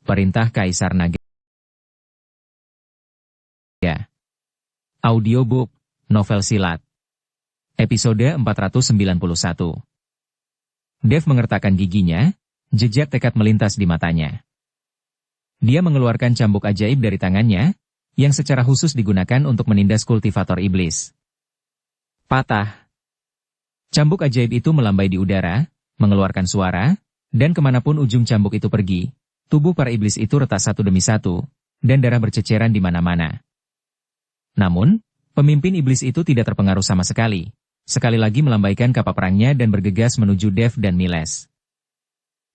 Perintah Kaisar Naga. Audiobook, novel silat. Episode 491. Dev mengertakkan giginya, jejak tekad melintas di matanya. Dia mengeluarkan cambuk ajaib dari tangannya, yang secara khusus digunakan untuk menindas kultivator iblis. Patah. Cambuk ajaib itu melambai di udara, mengeluarkan suara, dan kemanapun ujung cambuk itu pergi, tubuh para iblis itu retak satu demi satu, dan darah berceceran di mana-mana. Namun, pemimpin iblis itu tidak terpengaruh sama sekali. Sekali lagi melambaikan kapal perangnya dan bergegas menuju Dev dan Miles.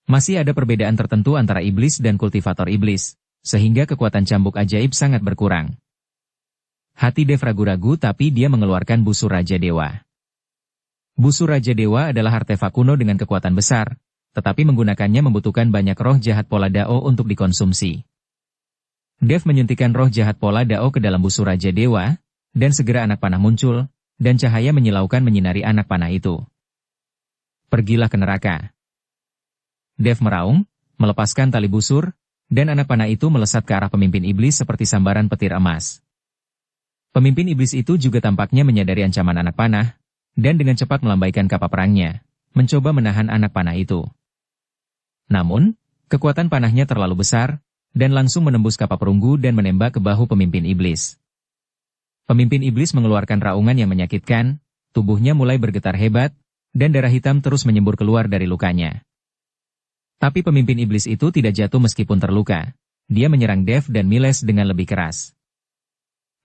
Masih ada perbedaan tertentu antara iblis dan kultivator iblis, sehingga kekuatan cambuk ajaib sangat berkurang. Hati Dev ragu-ragu tapi dia mengeluarkan busur Raja Dewa. Busur Raja Dewa adalah artefak kuno dengan kekuatan besar, tetapi menggunakannya membutuhkan banyak roh jahat pola Dao untuk dikonsumsi. Dev menyuntikkan roh jahat pola Dao ke dalam busur Raja Dewa, dan segera anak panah muncul, dan cahaya menyilaukan menyinari anak panah itu. Pergilah ke neraka. Dev meraung, melepaskan tali busur, dan anak panah itu melesat ke arah pemimpin iblis seperti sambaran petir emas. Pemimpin iblis itu juga tampaknya menyadari ancaman anak panah, dan dengan cepat melambaikan kapal perangnya, mencoba menahan anak panah itu. Namun, kekuatan panahnya terlalu besar, dan langsung menembus kapal perunggu dan menembak ke bahu pemimpin iblis. Pemimpin iblis mengeluarkan raungan yang menyakitkan, tubuhnya mulai bergetar hebat, dan darah hitam terus menyembur keluar dari lukanya. Tapi pemimpin iblis itu tidak jatuh meskipun terluka. Dia menyerang Dev dan Miles dengan lebih keras.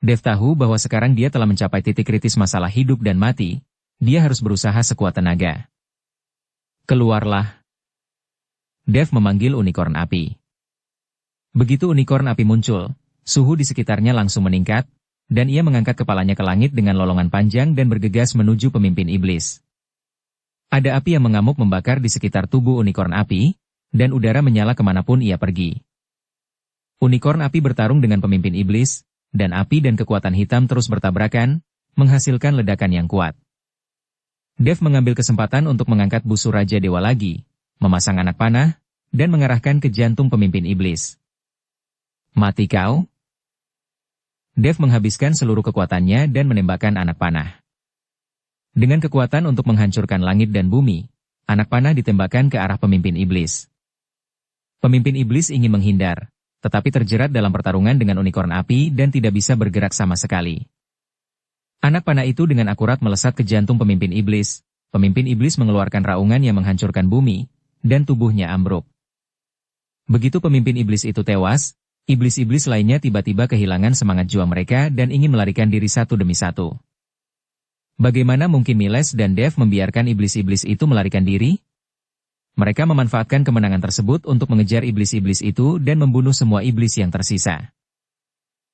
Dev tahu bahwa sekarang dia telah mencapai titik kritis masalah hidup dan mati. Dia harus berusaha sekuat tenaga. Keluarlah. Dev memanggil unicorn api. Begitu unicorn api muncul, suhu di sekitarnya langsung meningkat, dan ia mengangkat kepalanya ke langit dengan lolongan panjang dan bergegas menuju pemimpin iblis. Ada api yang mengamuk membakar di sekitar tubuh unicorn api, dan udara menyala kemanapun ia pergi. Unicorn api bertarung dengan pemimpin iblis, dan api dan kekuatan hitam terus bertabrakan, menghasilkan ledakan yang kuat. Dev mengambil kesempatan untuk mengangkat busur Raja Dewa lagi, memasang anak panah, dan mengarahkan ke jantung pemimpin iblis. Mati kau? Dev menghabiskan seluruh kekuatannya dan menembakkan anak panah. Dengan kekuatan untuk menghancurkan langit dan bumi, anak panah ditembakkan ke arah pemimpin iblis. Pemimpin iblis ingin menghindar, tetapi terjerat dalam pertarungan dengan unicorn api dan tidak bisa bergerak sama sekali. Anak panah itu dengan akurat melesat ke jantung pemimpin iblis. Pemimpin iblis mengeluarkan raungan yang menghancurkan bumi, dan tubuhnya ambruk. Begitu pemimpin iblis itu tewas, iblis-iblis lainnya tiba-tiba kehilangan semangat jua mereka dan ingin melarikan diri satu demi satu. Bagaimana mungkin Miles dan Dev membiarkan iblis-iblis itu melarikan diri? Mereka memanfaatkan kemenangan tersebut untuk mengejar iblis-iblis itu dan membunuh semua iblis yang tersisa.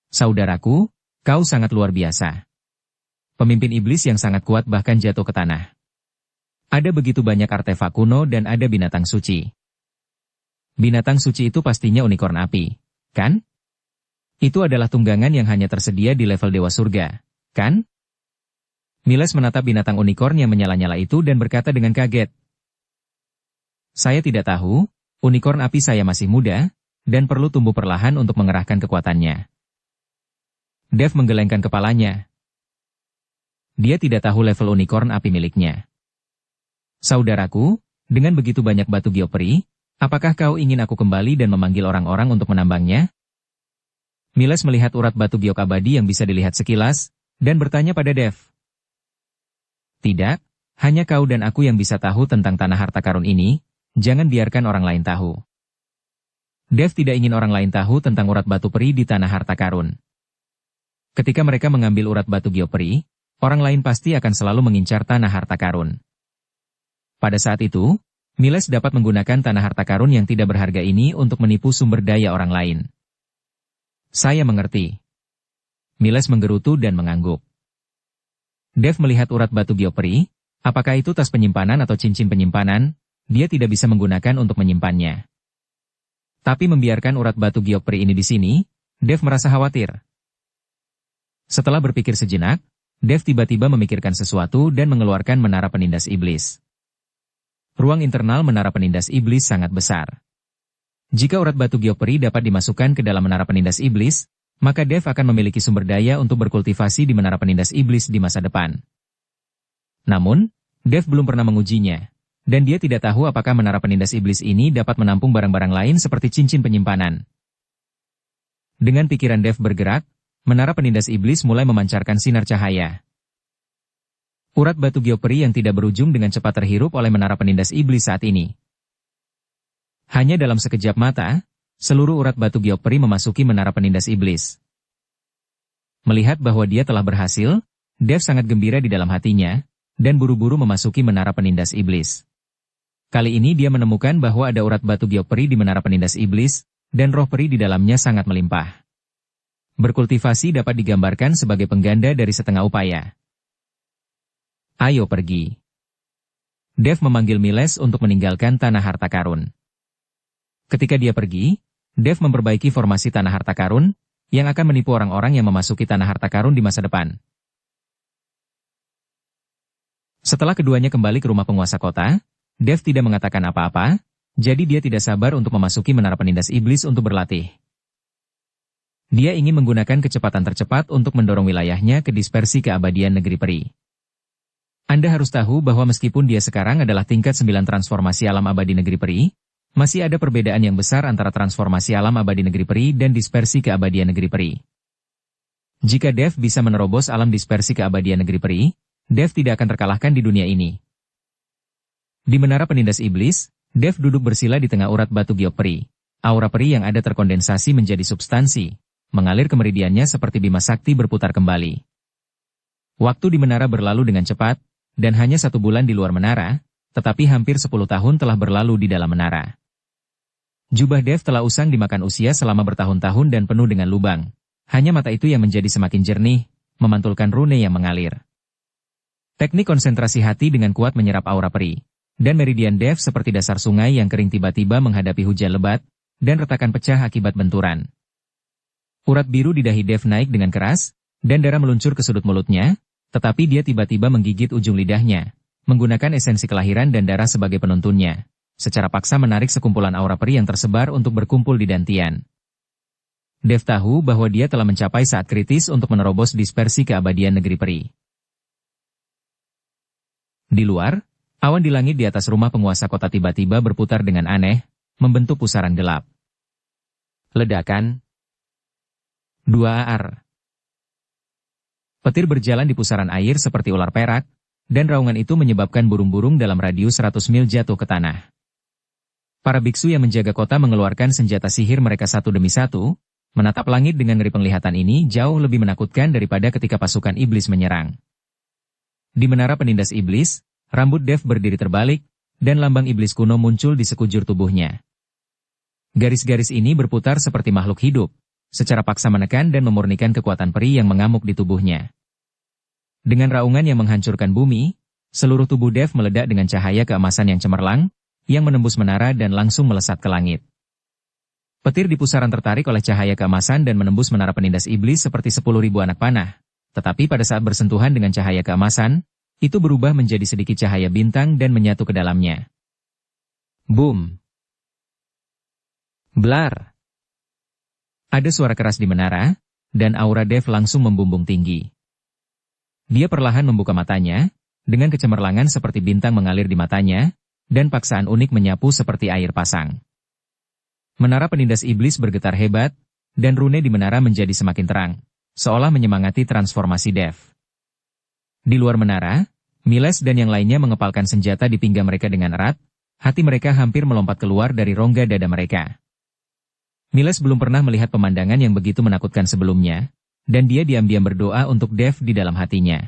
Saudaraku, kau sangat luar biasa. Pemimpin iblis yang sangat kuat bahkan jatuh ke tanah. Ada begitu banyak artefak kuno dan ada binatang suci. Binatang suci itu pastinya unicorn api, kan? Itu adalah tunggangan yang hanya tersedia di level Dewa Surga, kan? Miles menatap binatang unicorn yang menyala-nyala itu dan berkata dengan kaget. Saya tidak tahu, unicorn api saya masih muda, dan perlu tumbuh perlahan untuk mengerahkan kekuatannya. Dev menggelengkan kepalanya. Dia tidak tahu level unicorn api miliknya. Saudaraku, dengan begitu banyak batu geoperi, apakah kau ingin aku kembali dan memanggil orang-orang untuk menambangnya? Miles melihat urat batu giok abadi yang bisa dilihat sekilas, dan bertanya pada Dev. Tidak, hanya kau dan aku yang bisa tahu tentang tanah harta karun ini, jangan biarkan orang lain tahu. Dev tidak ingin orang lain tahu tentang urat batu peri di tanah harta karun. Ketika mereka mengambil urat batu geoperi, orang lain pasti akan selalu mengincar tanah harta karun. Pada saat itu, Miles dapat menggunakan tanah harta karun yang tidak berharga ini untuk menipu sumber daya orang lain. Saya mengerti. Miles menggerutu dan mengangguk. Dev melihat urat batu geoperi, apakah itu tas penyimpanan atau cincin penyimpanan, dia tidak bisa menggunakan untuk menyimpannya. Tapi membiarkan urat batu geoperi ini di sini, Dev merasa khawatir. Setelah berpikir sejenak, Dev tiba-tiba memikirkan sesuatu dan mengeluarkan menara penindas iblis. Ruang internal menara penindas iblis sangat besar. Jika urat batu geoperi dapat dimasukkan ke dalam menara penindas iblis, maka Dev akan memiliki sumber daya untuk berkultivasi di menara penindas iblis di masa depan. Namun, Dev belum pernah mengujinya, dan dia tidak tahu apakah menara penindas iblis ini dapat menampung barang-barang lain seperti cincin penyimpanan. Dengan pikiran Dev bergerak, menara penindas iblis mulai memancarkan sinar cahaya. Urat batu geoperi yang tidak berujung dengan cepat terhirup oleh menara penindas iblis saat ini. Hanya dalam sekejap mata, seluruh urat batu geoperi memasuki menara penindas iblis. Melihat bahwa dia telah berhasil, Dev sangat gembira di dalam hatinya, dan buru-buru memasuki menara penindas iblis. Kali ini dia menemukan bahwa ada urat batu geoperi di menara penindas iblis, dan roh peri di dalamnya sangat melimpah. Berkultivasi dapat digambarkan sebagai pengganda dari setengah upaya. Ayo pergi. Dev memanggil Miles untuk meninggalkan tanah harta karun. Ketika dia pergi, Dev memperbaiki formasi tanah harta karun, yang akan menipu orang-orang yang memasuki tanah harta karun di masa depan. Setelah keduanya kembali ke rumah penguasa kota, Dev tidak mengatakan apa-apa, jadi dia tidak sabar untuk memasuki menara penindas iblis untuk berlatih. Dia ingin menggunakan kecepatan tercepat untuk mendorong wilayahnya ke dispersi keabadian negeri peri. Anda harus tahu bahwa meskipun dia sekarang adalah tingkat 9 transformasi alam abadi negeri peri, masih ada perbedaan yang besar antara transformasi alam abadi negeri peri dan dispersi keabadian negeri peri. Jika Dev bisa menerobos alam dispersi keabadian negeri peri, Dev tidak akan terkalahkan di dunia ini. Di menara penindas iblis, Dev duduk bersila di tengah urat batu geoperi. Aura peri yang ada terkondensasi menjadi substansi, mengalir ke meridiannya seperti bima sakti berputar kembali. Waktu di menara berlalu dengan cepat, dan hanya 1 bulan di luar menara, tetapi hampir 10 tahun telah berlalu di dalam menara. Jubah Dev telah usang dimakan usia selama bertahun-tahun dan penuh dengan lubang. Hanya mata itu yang menjadi semakin jernih, memantulkan rune yang mengalir. Teknik konsentrasi hati dengan kuat menyerap aura peri. Dan meridian Dev seperti dasar sungai yang kering tiba-tiba menghadapi hujan lebat, dan retakan pecah akibat benturan. Urat biru di dahi Dev naik dengan keras, dan darah meluncur ke sudut mulutnya, tetapi dia tiba-tiba menggigit ujung lidahnya, menggunakan esensi kelahiran dan darah sebagai penuntunnya, secara paksa menarik sekumpulan aura peri yang tersebar untuk berkumpul di dantian. Dev tahu bahwa dia telah mencapai saat kritis untuk menerobos dispersi keabadian negeri peri. Di luar, awan di langit di atas rumah penguasa kota tiba-tiba berputar dengan aneh, membentuk pusaran gelap. Ledakan. 2 ar. Petir berjalan di pusaran air seperti ular perak, dan raungan itu menyebabkan burung-burung dalam radius 100 mil jatuh ke tanah. Para biksu yang menjaga kota mengeluarkan senjata sihir mereka satu demi satu, menatap langit dengan ngeri. Penglihatan ini jauh lebih menakutkan daripada ketika pasukan iblis menyerang. Di menara penindas iblis, rambut Dev berdiri terbalik, dan lambang iblis kuno muncul di sekujur tubuhnya. Garis-garis ini berputar seperti makhluk hidup, secara paksa menekan dan memurnikan kekuatan peri yang mengamuk di tubuhnya. Dengan raungan yang menghancurkan bumi, seluruh tubuh Dev meledak dengan cahaya keemasan yang cemerlang, yang menembus menara dan langsung melesat ke langit. Petir di pusaran tertarik oleh cahaya keemasan dan menembus menara penindas iblis seperti 10.000 anak panah, tetapi pada saat bersentuhan dengan cahaya keemasan, itu berubah menjadi sedikit cahaya bintang dan menyatu ke dalamnya. Boom! Blar! Ada suara keras di menara, dan aura Dev langsung membumbung tinggi. Dia perlahan membuka matanya, dengan kecemerlangan seperti bintang mengalir di matanya, dan paksaan unik menyapu seperti air pasang. Menara penindas iblis bergetar hebat, dan rune di menara menjadi semakin terang, seolah menyemangati transformasi Dev. Di luar menara, Miles dan yang lainnya mengepalkan senjata di pinggang mereka dengan erat, hati mereka hampir melompat keluar dari rongga dada mereka. Miles belum pernah melihat pemandangan yang begitu menakutkan sebelumnya, dan dia diam-diam berdoa untuk Dev di dalam hatinya.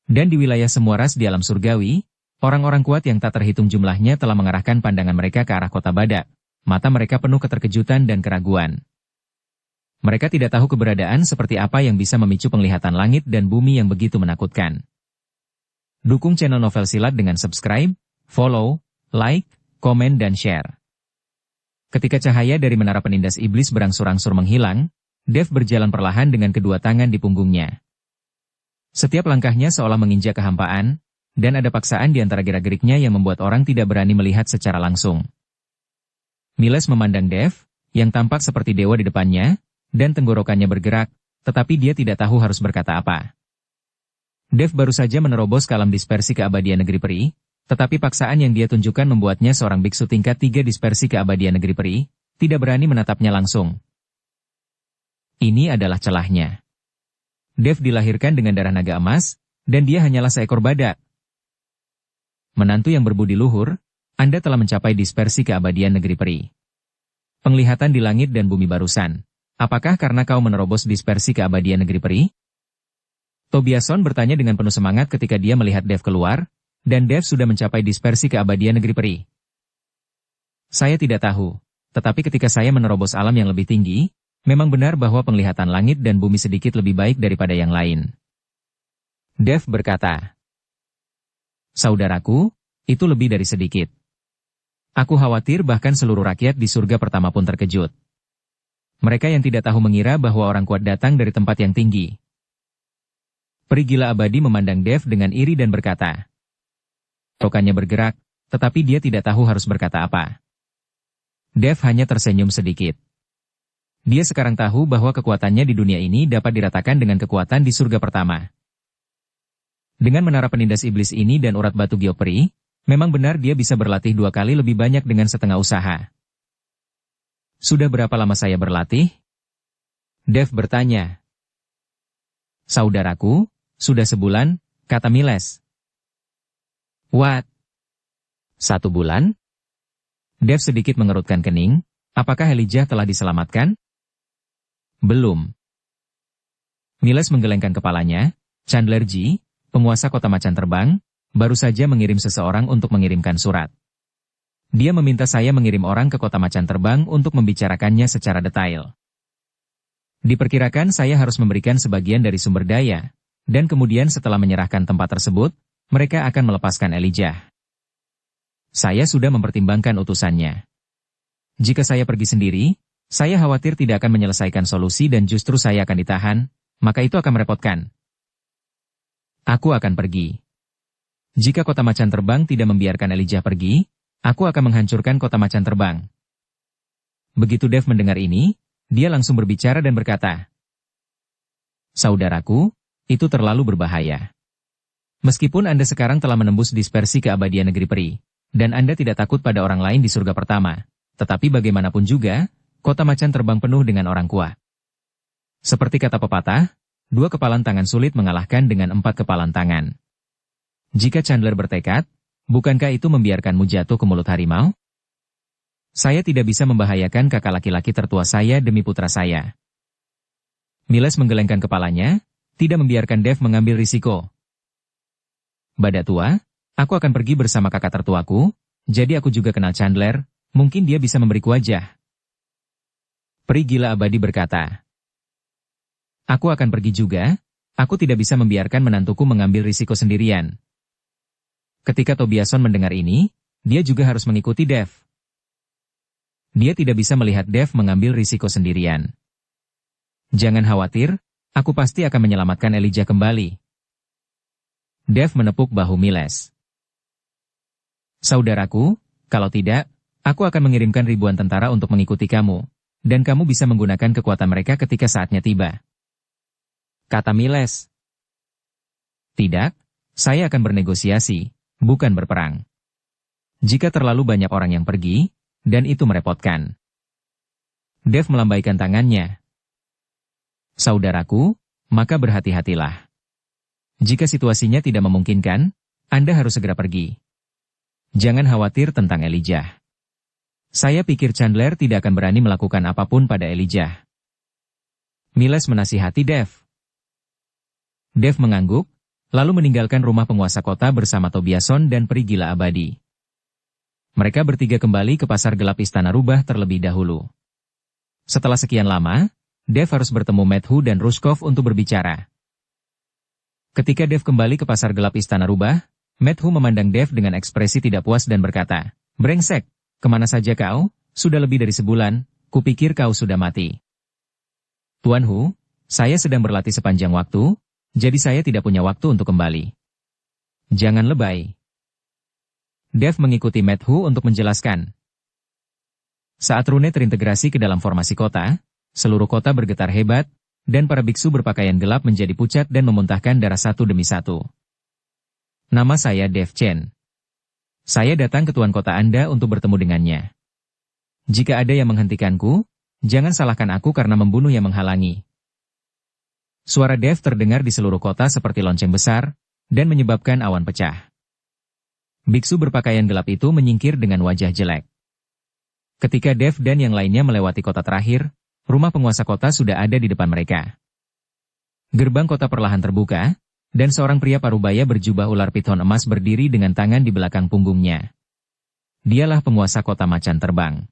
Dan di wilayah semua ras di alam surgawi, orang-orang kuat yang tak terhitung jumlahnya telah mengarahkan pandangan mereka ke arah kota Badak, mata mereka penuh keterkejutan dan keraguan. Mereka tidak tahu keberadaan seperti apa yang bisa memicu penglihatan langit dan bumi yang begitu menakutkan. Dukung channel Novel Silat dengan subscribe, follow, like, komen dan share. Ketika cahaya dari menara penindas iblis berangsur-angsur menghilang, Dev berjalan perlahan dengan kedua tangan di punggungnya. Setiap langkahnya seolah menginjak kehampaan, dan ada paksaan di antara gerak-geriknya yang membuat orang tidak berani melihat secara langsung. Miles memandang Dev, yang tampak seperti dewa di depannya, dan tenggorokannya bergerak, tetapi dia tidak tahu harus berkata apa. Dev baru saja menerobos ke alam dispersi keabadian negeri peri, tetapi paksaan yang dia tunjukkan membuatnya seorang biksu tingkat 3 dispersi keabadian negeri peri, tidak berani menatapnya langsung. Ini adalah celahnya. Dev dilahirkan dengan darah naga emas, dan dia hanyalah seekor badak. Menantu yang berbudi luhur, Anda telah mencapai dispersi keabadian negeri peri. Penglihatan di langit dan bumi barusan. Apakah karena kau menerobos dispersi keabadian negeri peri? Tobiason bertanya dengan penuh semangat ketika dia melihat Dev keluar, dan Dev sudah mencapai dispersi keabadian negeri peri. Saya tidak tahu, tetapi ketika saya menerobos alam yang lebih tinggi, memang benar bahwa penglihatan langit dan bumi sedikit lebih baik daripada yang lain. Dev berkata, saudaraku, itu lebih dari sedikit. Aku khawatir bahkan seluruh rakyat di surga pertama pun terkejut. Mereka yang tidak tahu mengira bahwa orang kuat datang dari tempat yang tinggi. Peri gila abadi memandang Dev dengan iri dan berkata, rokannya bergerak, tetapi dia tidak tahu harus berkata apa. Dev hanya tersenyum sedikit. Dia sekarang tahu bahwa kekuatannya di dunia ini dapat diratakan dengan kekuatan di surga pertama. Dengan menara penindas iblis ini dan urat batu geoperi, memang benar dia bisa berlatih 2 kali lebih banyak dengan setengah usaha. Sudah berapa lama saya berlatih? Dev bertanya. Saudaraku, sudah sebulan, kata Miles. What? 1 bulan? Dev sedikit mengerutkan kening. Apakah Elijah telah diselamatkan? Belum. Miles menggelengkan kepalanya. Chandler G, penguasa kota macan terbang, baru saja mengirim seseorang untuk mengirimkan surat. Dia meminta saya mengirim orang ke kota macan terbang untuk membicarakannya secara detail. Diperkirakan saya harus memberikan sebagian dari sumber daya, dan kemudian setelah menyerahkan tempat tersebut, mereka akan melepaskan Elijah. Saya sudah mempertimbangkan utusannya. Jika saya pergi sendiri, saya khawatir tidak akan menyelesaikan solusi dan justru saya akan ditahan, maka itu akan merepotkan. Aku akan pergi. Jika kota macan terbang tidak membiarkan Elijah pergi, aku akan menghancurkan kota macan terbang. Begitu Dev mendengar ini, dia langsung berbicara dan berkata, saudaraku, itu terlalu berbahaya. Meskipun Anda sekarang telah menembus dispersi keabadian negeri peri, dan Anda tidak takut pada orang lain di surga pertama, tetapi bagaimanapun juga, kota macan terbang penuh dengan orang kuat. Seperti kata pepatah, 2 kepalan tangan sulit mengalahkan dengan 4 kepalan tangan. Jika Chandler bertekad, bukankah itu membiarkanmu jatuh ke mulut harimau? Saya tidak bisa membahayakan kakak laki-laki tertua saya demi putra saya. Miles menggelengkan kepalanya, tidak membiarkan Dev mengambil risiko. Badak tua, aku akan pergi bersama kakak tertuaku, jadi aku juga kenal Chandler, mungkin dia bisa memberiku wajah. Peri gila abadi berkata, aku akan pergi juga, aku tidak bisa membiarkan menantuku mengambil risiko sendirian. Ketika Tobiason mendengar ini, dia juga harus mengikuti Dev. Dia tidak bisa melihat Dev mengambil risiko sendirian. Jangan khawatir, aku pasti akan menyelamatkan Elijah kembali. Dev menepuk bahu Miles. Saudaraku, kalau tidak, aku akan mengirimkan ribuan tentara untuk mengikuti kamu. Dan kamu bisa menggunakan kekuatan mereka ketika saatnya tiba. Kata Miles. Tidak, saya akan bernegosiasi, bukan berperang. Jika terlalu banyak orang yang pergi, dan itu merepotkan. Dev melambaikan tangannya. Saudaraku, maka berhati-hatilah. Jika situasinya tidak memungkinkan, Anda harus segera pergi. Jangan khawatir tentang Elijah. Saya pikir Chandler tidak akan berani melakukan apapun pada Elijah. Miles menasihati Dev. Dev mengangguk, lalu meninggalkan rumah penguasa kota bersama Tobiason dan peri gila abadi. Mereka bertiga kembali ke pasar gelap Istana Rubah terlebih dahulu. Setelah sekian lama, Dev harus bertemu Methu dan Ruskov untuk berbicara. Ketika Dev kembali ke pasar gelap Istana Rubah, Methu memandang Dev dengan ekspresi tidak puas dan berkata, brengsek. Kemana saja kau? Sudah lebih dari sebulan, kupikir kau sudah mati. Tuan Hu, saya sedang berlatih sepanjang waktu, jadi saya tidak punya waktu untuk kembali. Jangan lebay. Dev mengikuti Methu untuk menjelaskan. Saat rune terintegrasi ke dalam formasi kota, seluruh kota bergetar hebat, dan para biksu berpakaian gelap menjadi pucat dan memuntahkan darah satu demi satu. Nama saya Dev Chen. Saya datang ke tuan kota Anda untuk bertemu dengannya. Jika ada yang menghentikanku, jangan salahkan aku karena membunuh yang menghalangi. Suara Dev terdengar di seluruh kota seperti lonceng besar, dan menyebabkan awan pecah. Biksu berpakaian gelap itu menyingkir dengan wajah jelek. Ketika Dev dan yang lainnya melewati kota terakhir, rumah penguasa kota sudah ada di depan mereka. Gerbang kota perlahan terbuka, dan seorang pria parubaya berjubah ular piton emas berdiri dengan tangan di belakang punggungnya. Dialah penguasa kota macan terbang.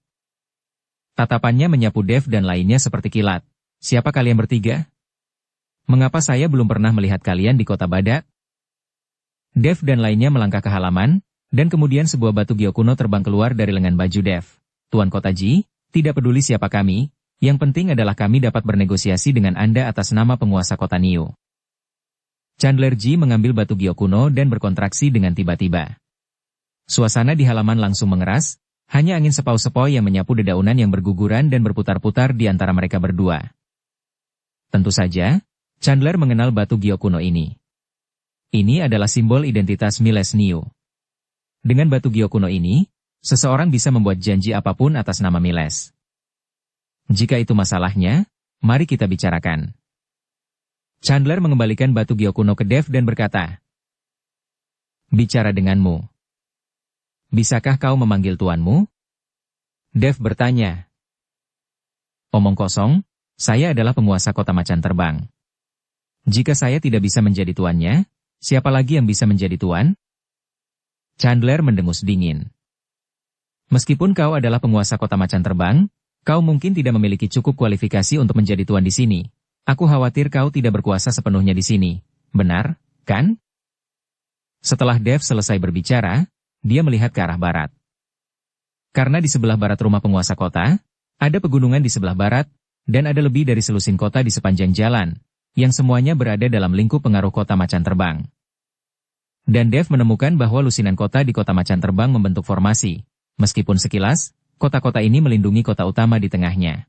Tatapannya menyapu Dev dan lainnya seperti kilat. Siapa kalian bertiga? Mengapa saya belum pernah melihat kalian di kota badak? Dev dan lainnya melangkah ke halaman, dan kemudian sebuah batu gio kuno terbang keluar dari lengan baju Dev. Tuan Kota Ji, tidak peduli siapa kami, yang penting adalah kami dapat bernegosiasi dengan Anda atas nama penguasa kota Niu. Chandler Ji mengambil batu gio kuno dan berkontraksi dengan tiba-tiba. Suasana di halaman langsung mengeras, hanya angin sepau-sepoi yang menyapu dedaunan yang berguguran dan berputar-putar di antara mereka berdua. Tentu saja, Chandler mengenal batu gio kuno ini. Ini adalah simbol identitas Miles Niu. Dengan batu gio kuno ini, seseorang bisa membuat janji apapun atas nama Miles. Jika itu masalahnya, mari kita bicarakan. Chandler mengembalikan batu gio kuno ke Dev dan berkata, "Bicara denganmu. Bisakah kau memanggil tuanmu?" Dev bertanya. "Omong kosong, saya adalah penguasa kota macan terbang. Jika saya tidak bisa menjadi tuannya, siapa lagi yang bisa menjadi tuan?" Chandler mendengus dingin. "Meskipun kau adalah penguasa kota macan terbang, kau mungkin tidak memiliki cukup kualifikasi untuk menjadi tuan di sini. Aku khawatir kau tidak berkuasa sepenuhnya di sini. Benar, kan?" Setelah Dev selesai berbicara, dia melihat ke arah barat. Karena di sebelah barat rumah penguasa kota, ada pegunungan di sebelah barat, dan ada lebih dari selusin kota di sepanjang jalan, yang semuanya berada dalam lingkup pengaruh kota macan terbang. Dan Dev menemukan bahwa lusinan kota di kota macan terbang membentuk formasi. Meskipun sekilas, kota-kota ini melindungi kota utama di tengahnya.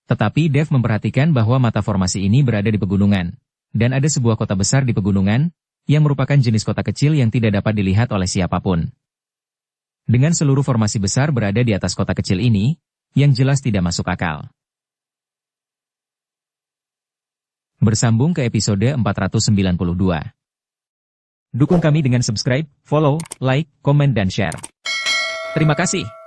Tetapi Dev memperhatikan bahwa mata formasi ini berada di pegunungan, dan ada sebuah kota besar di pegunungan, yang merupakan jenis kota kecil yang tidak dapat dilihat oleh siapapun. Dengan seluruh formasi besar berada di atas kota kecil ini, yang jelas tidak masuk akal. Bersambung ke episode 492. Dukung kami dengan subscribe, follow, like, komen dan share. Terima kasih.